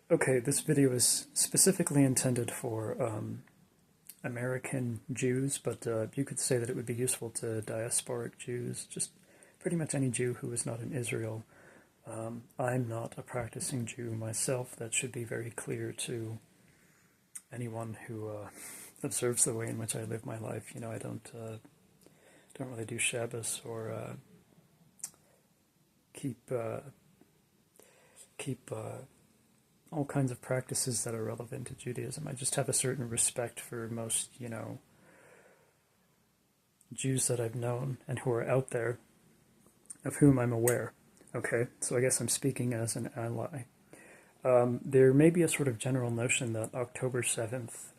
Okay, this video is specifically intended for American Jews, but you could say that it would be useful to diasporic Jews, just pretty much any Jew who is not in Israel. I'm not a practicing Jew myself. That should be very clear to anyone who observes the way in which I live my life. You know, I don't really do Shabbos or keep all kinds of practices that are relevant to Judaism. I just have a certain respect for most, Jews that I've known and who are out there, of whom I'm aware. Okay, so I guess I'm speaking as an ally. There may be a sort of general notion that October 7th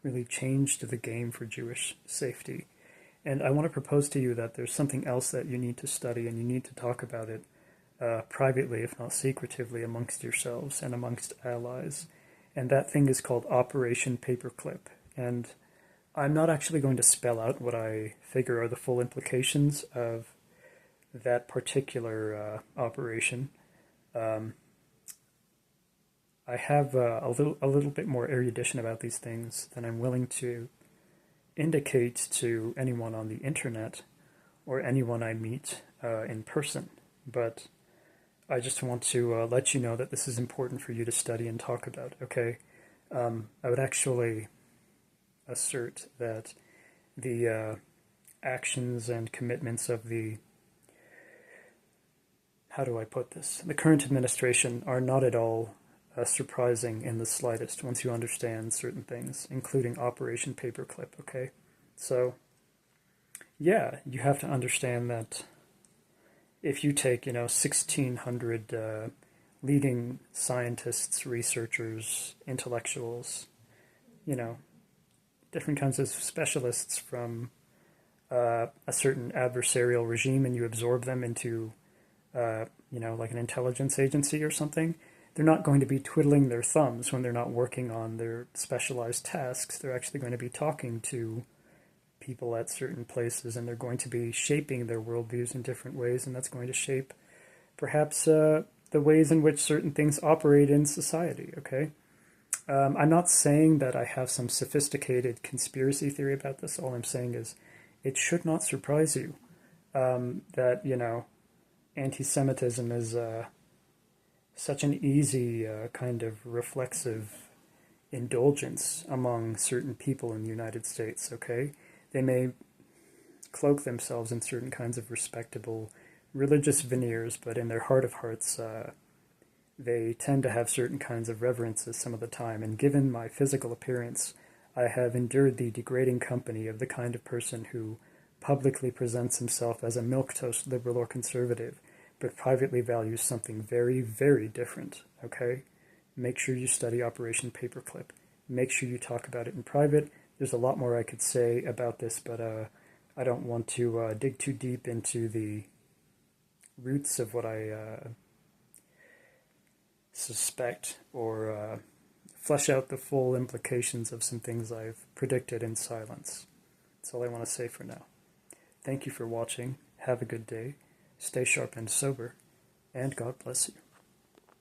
really changed the game for Jewish safety. And I want to propose to you that there's something else that you need to study, and you need to talk about it privately, if not secretively, amongst yourselves and amongst allies. And that thing is called Operation Paperclip. And I'm not actually going to spell out what I figure are the full implications of that particular operation. I have a little bit more erudition about these things than I'm willing to indicate to anyone on the internet or anyone I meet in person. But I just want to let you know that this is important for you to study and talk about, okay? I would actually assert that the actions and commitments of the, how do I put this? The current administration are not at all surprising in the slightest once you understand certain things, including Operation Paperclip, okay? So, yeah, you have to understand that if you take, 1,600 leading scientists, researchers, intellectuals, different kinds of specialists from a certain adversarial regime, and you absorb them into, like an intelligence agency or something, they're not going to be twiddling their thumbs when they're not working on their specialized tasks. They're actually going to be talking to people at certain places, and they're going to be shaping their worldviews in different ways, and that's going to shape perhaps the ways in which certain things operate in society, okay? I'm not saying that I have some sophisticated conspiracy theory about this. All I'm saying is it should not surprise you that, anti-Semitism is such an easy kind of reflexive indulgence among certain people in the United States, okay? They may cloak themselves in certain kinds of respectable religious veneers, but in their heart of hearts, they tend to have certain kinds of reverences some of the time. And given my physical appearance, I have endured the degrading company of the kind of person who publicly presents himself as a milquetoast liberal or conservative, but privately values something very, very different, okay? Make sure you study Operation Paperclip. Make sure you talk about it in private. There's a lot more I could say about this, but I don't want to dig too deep into the roots of what I suspect or flesh out the full implications of some things I've predicted in silence. That's all I want to say for now. Thank you for watching. Have a good day. Stay sharp and sober, and God bless you.